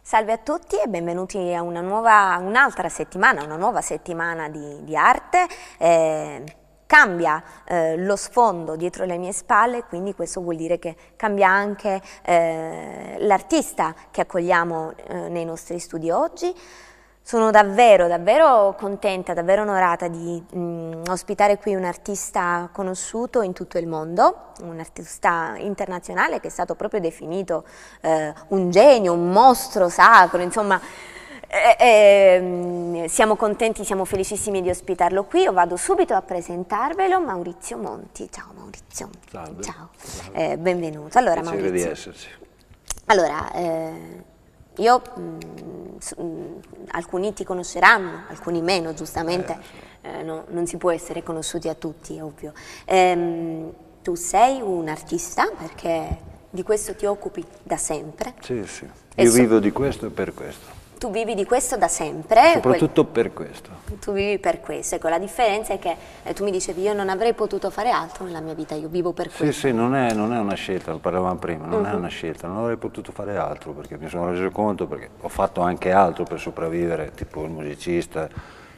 Salve a tutti e benvenuti a un'altra settimana, una nuova settimana di arte. Cambia lo sfondo dietro le mie spalle, quindi questo vuol dire che cambia anche l'artista che accogliamo nei nostri studi oggi. Sono davvero contenta, davvero onorata di ospitare qui un artista conosciuto in tutto il mondo, un artista internazionale che è stato proprio definito un genio, un mostro sacro, insomma. Siamo contenti, siamo felicissimi di ospitarlo qui. Io vado subito a presentarvelo, Maurizio Monti. Ciao Maurizio. Salve. Ciao. Benvenuto. Allora, Piacere Maurizio. di esserci. Allora, io, alcuni ti conosceranno, alcuni meno, giustamente, non si può essere conosciuti a tutti, è ovvio. Tu sei un artista perché di questo ti occupi da sempre. Sì, sì. Io vivo di questo e per questo. Tu vivi di questo da sempre. Soprattutto per questo. Tu vivi per questo, ecco, la differenza è che tu mi dicevi io non avrei potuto fare altro nella mia vita, io vivo per questo. Sì, sì, non è una scelta, lo parlavamo prima, non è una scelta, non avrei potuto fare altro perché mi sono reso conto, perché ho fatto anche altro per sopravvivere, tipo il musicista,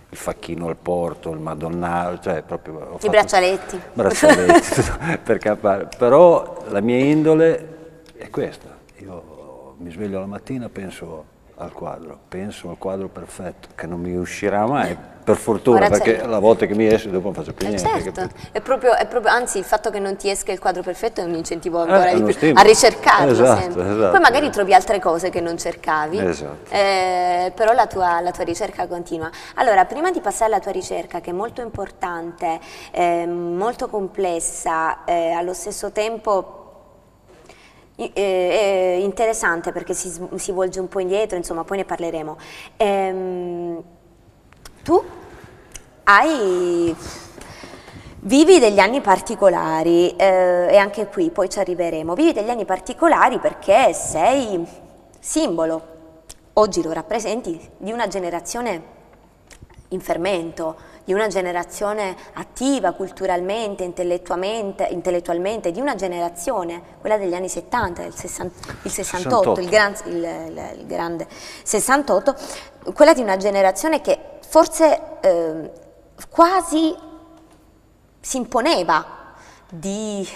il facchino al porto, il madonnaro, cioè proprio... I braccialetti. Braccialetti, per campare. Però la mia indole è questa, io mi sveglio la mattina e penso al quadro perfetto, che non mi uscirà mai, per fortuna, Ora perché la volta che mi esce dopo non faccio più niente. Certo, è proprio, anzi il fatto che non ti esca il quadro perfetto è un incentivo ancora di più stimolo. a ricercarlo Esatto, sempre. esatto. Poi magari trovi altre cose che non cercavi, Esatto. Però la tua ricerca continua. Allora, prima di passare alla tua ricerca, che è molto importante, molto complessa, allo stesso tempo è interessante perché si volge un po' indietro, insomma, poi ne parleremo. Tu vivi degli anni particolari e anche qui poi ci arriveremo. Vivi degli anni particolari perché sei simbolo, oggi lo rappresenti, di una generazione in fermento, di una generazione attiva culturalmente, intellettualmente, di una generazione, quella degli anni 70, il 68, il grande 68, quella di una generazione che forse quasi si imponeva di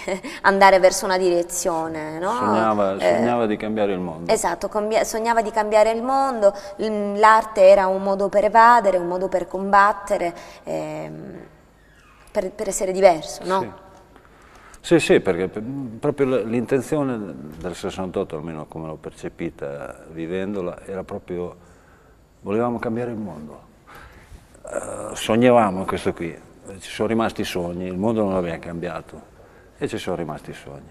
andare verso una direzione, no? Sognava di cambiare il mondo. Esatto, sognava di cambiare il mondo, l'arte era un modo per evadere, un modo per combattere, per essere diverso, no? Sì, sì, perché proprio l'intenzione del 68, almeno come l'ho percepita vivendola, era proprio, volevamo cambiare il mondo, sognavamo questo qui. Ci sono rimasti i sogni, il mondo non l'abbiamo cambiato e ci sono rimasti i sogni.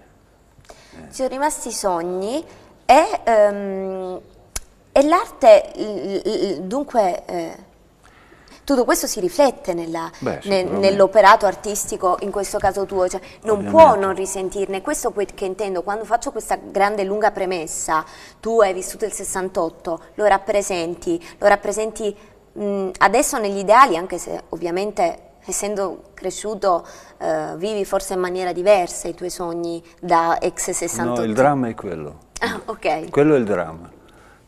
Ci sono rimasti i sogni e l'arte, dunque, tutto questo si riflette nell'operato artistico, in questo caso tuo, cioè, non può non risentirne. Questo che intendo, quando faccio questa grande lunga premessa, tu hai vissuto il 68, lo rappresenti adesso negli ideali, anche se ovviamente essendo cresciuto vivi forse in maniera diversa i tuoi sogni da ex 68. No, il dramma è quello. Ah, ok. Quello è il dramma,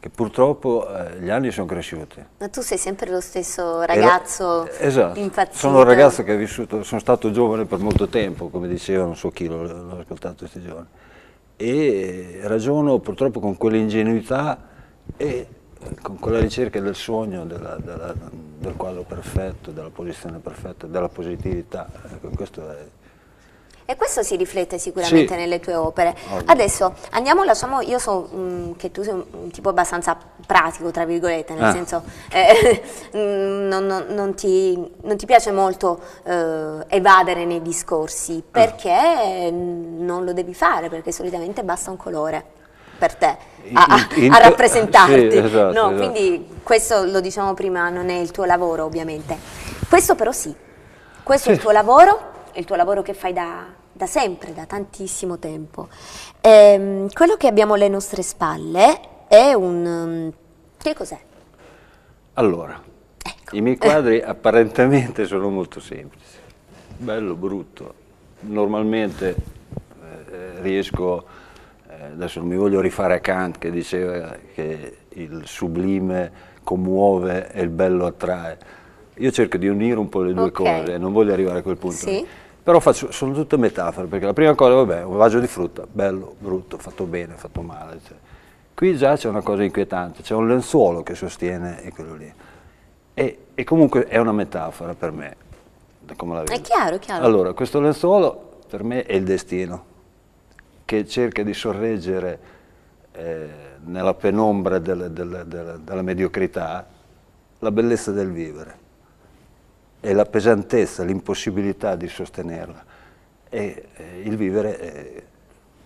che purtroppo gli anni sono cresciuti. Ma tu sei sempre lo stesso ragazzo esatto. impazzito. Sono un ragazzo che ha vissuto, sono stato giovane per molto tempo, come diceva, non so chi l'ho ascoltato questi giorni, e ragiono purtroppo con quell'ingenuità e con quella ricerca del sogno, del quadro perfetto, della posizione perfetta, della positività. Ecco, questo è... E questo si riflette sicuramente nelle tue opere. Ovvio. Adesso andiamo, io so che tu sei un tipo abbastanza pratico, tra virgolette, nel senso non ti piace molto evadere nei discorsi, perché non lo devi fare, perché solitamente basta un colore per te a rappresentarti. Sì, esatto, no? Esatto. Quindi questo, lo diciamo prima, non è il tuo lavoro ovviamente. Questo però sì, questo è il tuo lavoro che fai da sempre, da tantissimo tempo. Quello che abbiamo alle nostre spalle è un... che cos'è? Allora, Ecco. i miei quadri apparentemente sono molto semplici, bello, brutto. Normalmente riesco adesso non mi voglio rifare a Kant che diceva che il sublime commuove e il bello attrae. Io cerco di unire un po' le due cose, non voglio arrivare a quel punto. Sì. Però sono tutte metafore, perché la prima cosa, vabbè, un vaso di frutta, bello, brutto, fatto bene, fatto male. Cioè. Qui già c'è una cosa inquietante, c'è un lenzuolo che sostiene e quello lì. E comunque è una metafora per me, da come la vedo. È chiaro, è chiaro. Allora, questo lenzuolo per me è il destino, che cerca di sorreggere nella penombra della mediocrità la bellezza del vivere e la pesantezza, l'impossibilità di sostenerla. E il vivere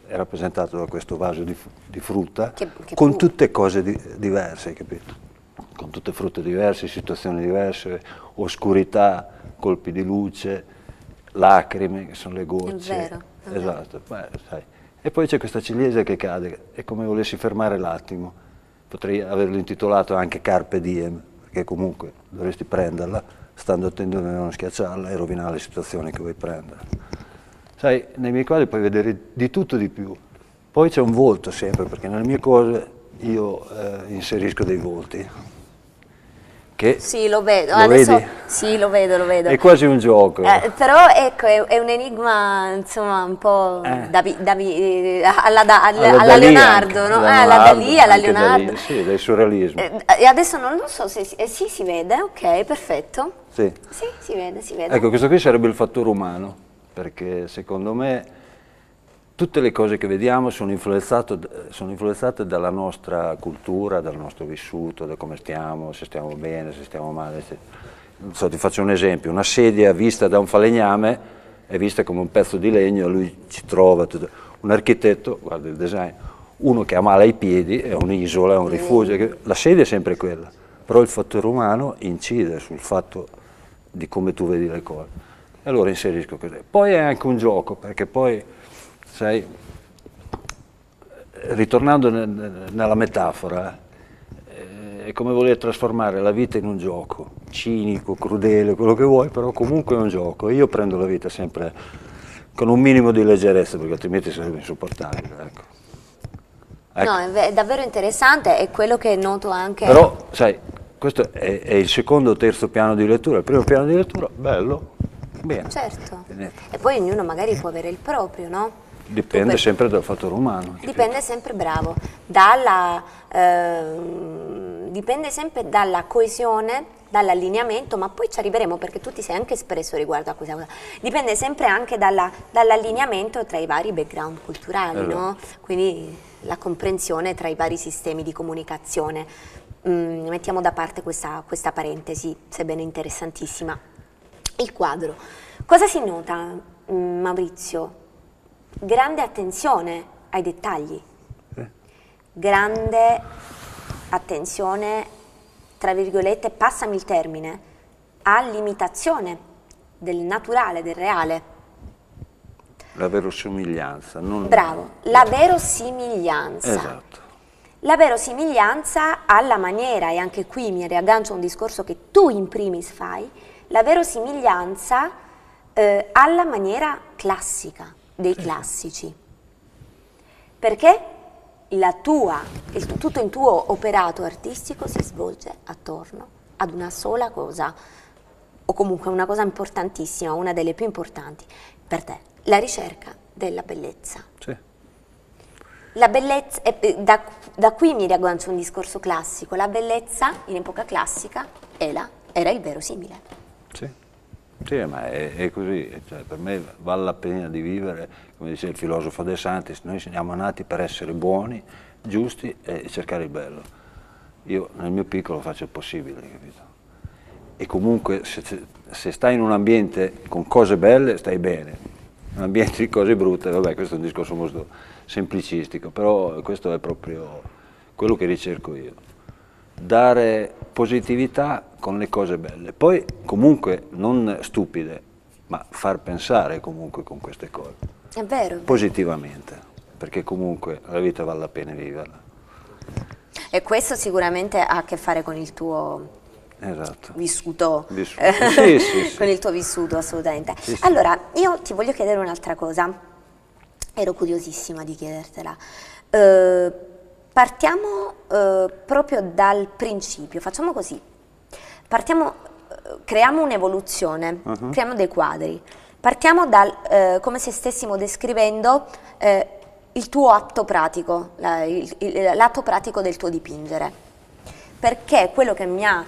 è rappresentato da questo vaso di frutta con tutte cose diverse, capito? Con tutte frutte diverse, situazioni diverse, oscurità, colpi di luce, lacrime che sono le gocce. È vero. Esatto. Beh, sai. E poi c'è questa ciliegia che cade, è come volessi fermare l'attimo. Potrei averlo intitolato anche Carpe Diem, perché comunque dovresti prenderla, stando attento a non schiacciarla e rovinare le situazioni che vuoi prendere. Sai, nei miei quadri puoi vedere di tutto di più. Poi c'è un volto sempre, perché nelle mie cose io inserisco dei volti. Che sì, lo vedo. Lo Adesso vedi? sì, lo vedo. È quasi un gioco. Però ecco, è un enigma, insomma, un po' alla Leonardo, no? Alla Dalì, alla Leonardo. Dalì, sì, del surrealismo. E adesso non lo so se sì, si vede, ok, perfetto. Sì. Sì, si vede. Ecco, questo qui sarebbe il fattore umano, perché secondo me tutte le cose che vediamo sono influenzate dalla nostra cultura, dal nostro vissuto, da come stiamo, se stiamo bene, se stiamo male. Non so, ti faccio un esempio, una sedia vista da un falegname è vista come un pezzo di legno, lui ci trova, un architetto, guarda il design, uno che ha male ai piedi è un'isola, è un rifugio, la sedia è sempre quella, però il fattore umano incide sul fatto di come tu vedi le cose. E allora inserisco così. Poi è anche un gioco, perché poi sai, ritornando nella metafora, è come voler trasformare la vita in un gioco, cinico, crudele, quello che vuoi, però comunque è un gioco. Io prendo la vita sempre con un minimo di leggerezza, perché altrimenti sarebbe insopportabile. Ecco. No, è davvero interessante, è quello che noto anche. Però, sai, questo è il secondo o terzo piano di lettura. Il primo piano di lettura, bello, bene. Certo. E poi ognuno magari può avere il proprio, no? Dipende sempre dal fattore umano. Dipende sempre, bravo, dipende sempre dalla coesione, dall'allineamento, ma poi ci arriveremo perché tu ti sei anche espresso riguardo a questa cosa. Dipende sempre anche dall'allineamento tra i vari background culturali, no? Quindi la comprensione tra i vari sistemi di comunicazione. Mettiamo da parte questa parentesi, sebbene interessantissima. Il quadro. Cosa si nota, Maurizio? Grande attenzione ai dettagli, grande attenzione, tra virgolette, passami il termine, all'imitazione del naturale, del reale. La verosimiglianza. Bravo, la verosimiglianza. Esatto. La verosimiglianza alla maniera, e anche qui mi riaggancio a un discorso che tu in primis fai, la verosimiglianza alla maniera classica. Dei classici, perché tutto il tuo operato artistico si svolge attorno ad una sola cosa, o comunque una cosa importantissima, una delle più importanti per te, la ricerca della bellezza. Sì. La bellezza, da qui mi riaggancio un discorso classico, la bellezza in epoca classica era il verosimile. Sì. Sì, ma è così, cioè, per me vale la pena di vivere, come dice il filosofo De Santis, noi siamo nati per essere buoni, giusti e cercare il bello. Io nel mio piccolo faccio il possibile, capito? E comunque se stai in un ambiente con cose belle stai bene, in un ambiente di cose brutte, vabbè, questo è un discorso molto semplicistico, però questo è proprio quello che ricerco io. Dare positività con le cose belle, poi comunque non stupide, ma far pensare comunque con queste cose. È vero. Positivamente, perché comunque la vita vale la pena viverla. E questo sicuramente ha a che fare con il tuo vissuto. Sì. Con il tuo vissuto, assolutamente. Sì. Allora, io ti voglio chiedere un'altra cosa, ero curiosissima di chiedertela. Partiamo proprio dal principio, facciamo così, creiamo un'evoluzione, creiamo dei quadri, partiamo come se stessimo descrivendo il tuo atto pratico, l'atto pratico del tuo dipingere, perché quello che mi ha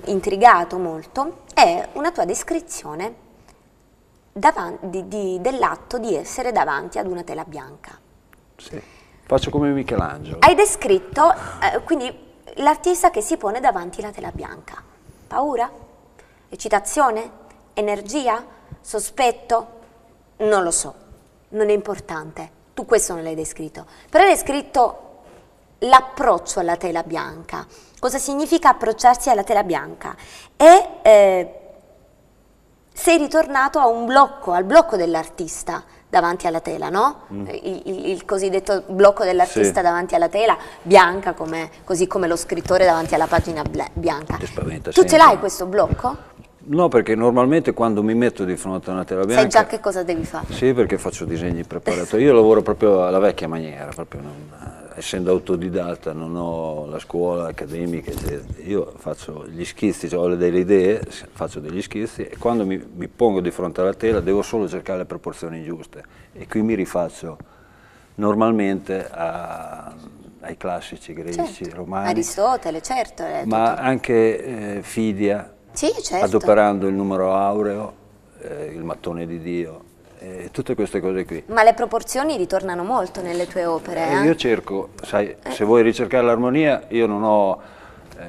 intrigato molto è una tua descrizione dell'atto di essere davanti ad una tela bianca. Sì, faccio come Michelangelo. Hai descritto quindi l'artista che si pone davanti alla tela bianca. Paura? Eccitazione? Energia? Sospetto? Non lo so, non è importante. Tu questo non l'hai descritto. Però hai descritto l'approccio alla tela bianca. Cosa significa approcciarsi alla tela bianca? E sei ritornato a al blocco dell'artista davanti alla tela, no? Il cosiddetto blocco dell'artista davanti alla tela, bianca, così come lo scrittore davanti alla pagina bianca. Ti spaventa Tu sempre. ce l'hai questo blocco? No, perché normalmente quando mi metto di fronte a una tela bianca... Sai già che cosa devi fare? Sì, perché faccio disegni preparatori. Io lavoro proprio alla vecchia maniera, essendo autodidatta, non ho la scuola accademica, eccetera. Io faccio gli schizzi, cioè ho delle idee, faccio degli schizzi e quando mi pongo di fronte alla tela devo solo cercare le proporzioni giuste e qui mi rifaccio normalmente ai classici greci, romani, Aristotele, certo. ma anche Fidia, sì, certo. adoperando il numero aureo, il mattone di Dio. Tutte queste cose qui. Ma le proporzioni ritornano molto nelle tue opere, Io cerco, sai, se vuoi ricercare l'armonia, io non ho,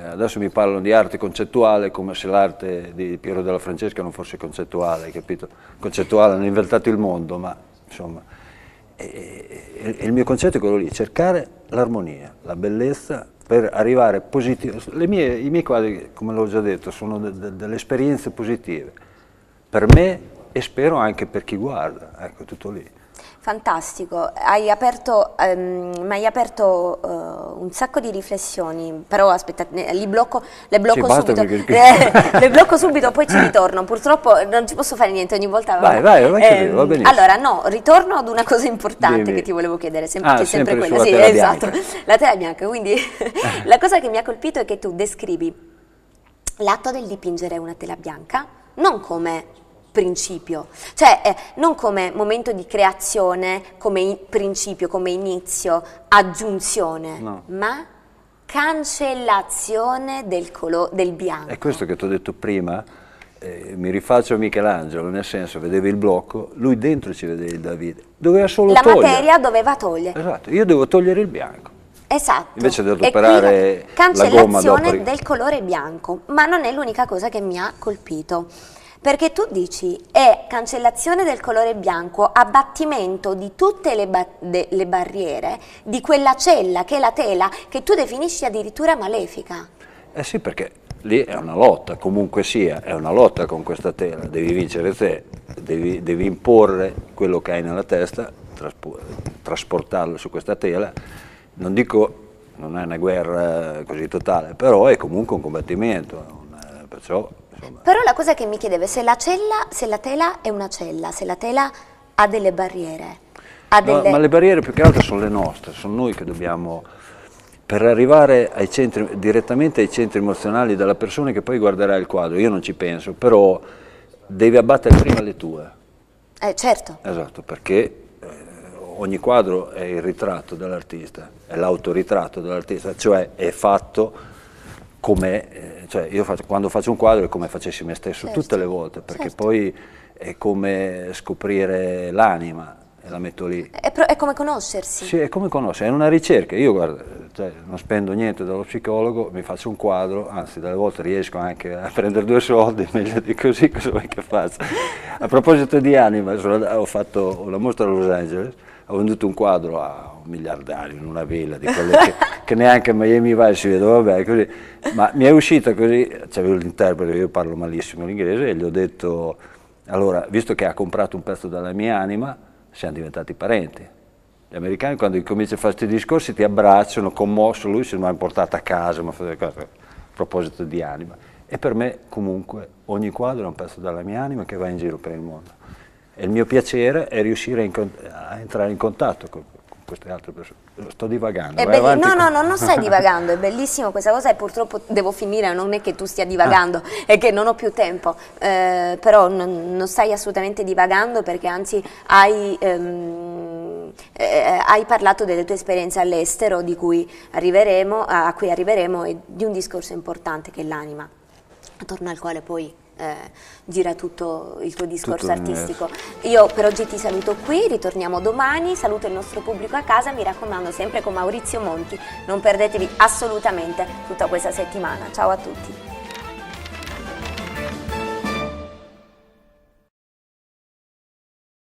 adesso mi parlano di arte concettuale come se l'arte di Piero della Francesca non fosse concettuale, capito? Concettuale, hanno inventato il mondo, ma insomma, il mio concetto è quello lì, cercare l'armonia, la bellezza per arrivare positivo. I miei quadri, come l'ho già detto, sono delle esperienze positive, per me e spero anche per chi guarda, ecco, tutto lì. Fantastico, mi hai aperto un sacco di riflessioni, però aspetta, le blocco subito, le blocco subito, poi ci ritorno, purtroppo non ci posso fare niente ogni volta. Vai, va benissimo. Allora no, ritorno ad una cosa importante Dimmi. Che ti volevo chiedere, sempre quella, sulla sì, tela esatto, bianca. la tela bianca, quindi la cosa che mi ha colpito è che tu descrivi l'atto del dipingere una tela bianca non come principio, cioè non come momento di creazione, come principio, come inizio, aggiunzione, No. ma cancellazione del bianco. È questo che ti ho detto prima, mi rifaccio a Michelangelo, nel senso, vedevi il blocco, lui dentro ci vedeva il Davide, doveva solo togliere. La materia doveva togliere. Esatto, io devo togliere il bianco. Esatto. Invece di adoperare la la gomma dopo. cancellazione del colore bianco, ma non è l'unica cosa che mi ha colpito. Perché tu dici è cancellazione del colore bianco, abbattimento di tutte le barriere di quella cella che è la tela, che tu definisci addirittura malefica. Eh sì, perché lì è una lotta, comunque sia, è una lotta con questa tela, devi vincere te, devi imporre quello che hai nella testa, trasportarlo su questa tela, non dico, non è una guerra così totale, però è comunque un combattimento, perciò... Però la cosa che mi chiedevo è se la tela è una cella, se la tela ha delle barriere. Ma le barriere più che altro sono le nostre, sono noi che dobbiamo, per arrivare direttamente ai centri emozionali della persona che poi guarderà il quadro, io non ci penso, però devi abbattere prima le tue. Certo. Esatto, perché ogni quadro è il ritratto dell'artista, è l'autoritratto dell'artista, cioè è fatto come, cioè io quando faccio un quadro è come facessi me stesso, certo, tutte le volte, perché certo. poi è come scoprire l'anima e la metto lì. È come conoscersi. Sì, è come conoscere, è una ricerca. Io guarda, cioè, non spendo niente dallo psicologo, mi faccio un quadro, anzi delle volte riesco anche a prendere 2 soldi, meglio di così, cosa vuoi che faccia? A proposito di anima, ho fatto una mostra a Los Angeles, ho venduto un quadro a un miliardario in una villa di quelle che neanche a Miami vai si vede, vabbè, così. Ma mi è uscita così, c'avevo l'interprete, io parlo malissimo l'inglese, e gli ho detto, allora, visto che ha comprato un pezzo della mia anima, siamo diventati parenti. Gli americani quando incominciano a fare questi discorsi ti abbracciano, commosso, lui se mi ha portato a casa, mi ha fatto cose, a proposito di anima. E per me comunque ogni quadro è un pezzo della mia anima che va in giro per il mondo. E il mio piacere è riuscire a entrare in contatto con queste altre persone. Sto divagando. No, non stai divagando, è bellissimo questa cosa e purtroppo devo finire, non è che tu stia divagando, è che non ho più tempo, però non stai assolutamente divagando perché anzi hai parlato delle tue esperienze all'estero a cui arriveremo e di un discorso importante che è l'anima, attorno al quale poi gira tutto il tuo discorso artistico. Io per oggi ti saluto qui, ritorniamo domani, saluto il nostro pubblico a casa, mi raccomando sempre con Maurizio Monti, non perdetevi assolutamente tutta questa settimana. Ciao a tutti.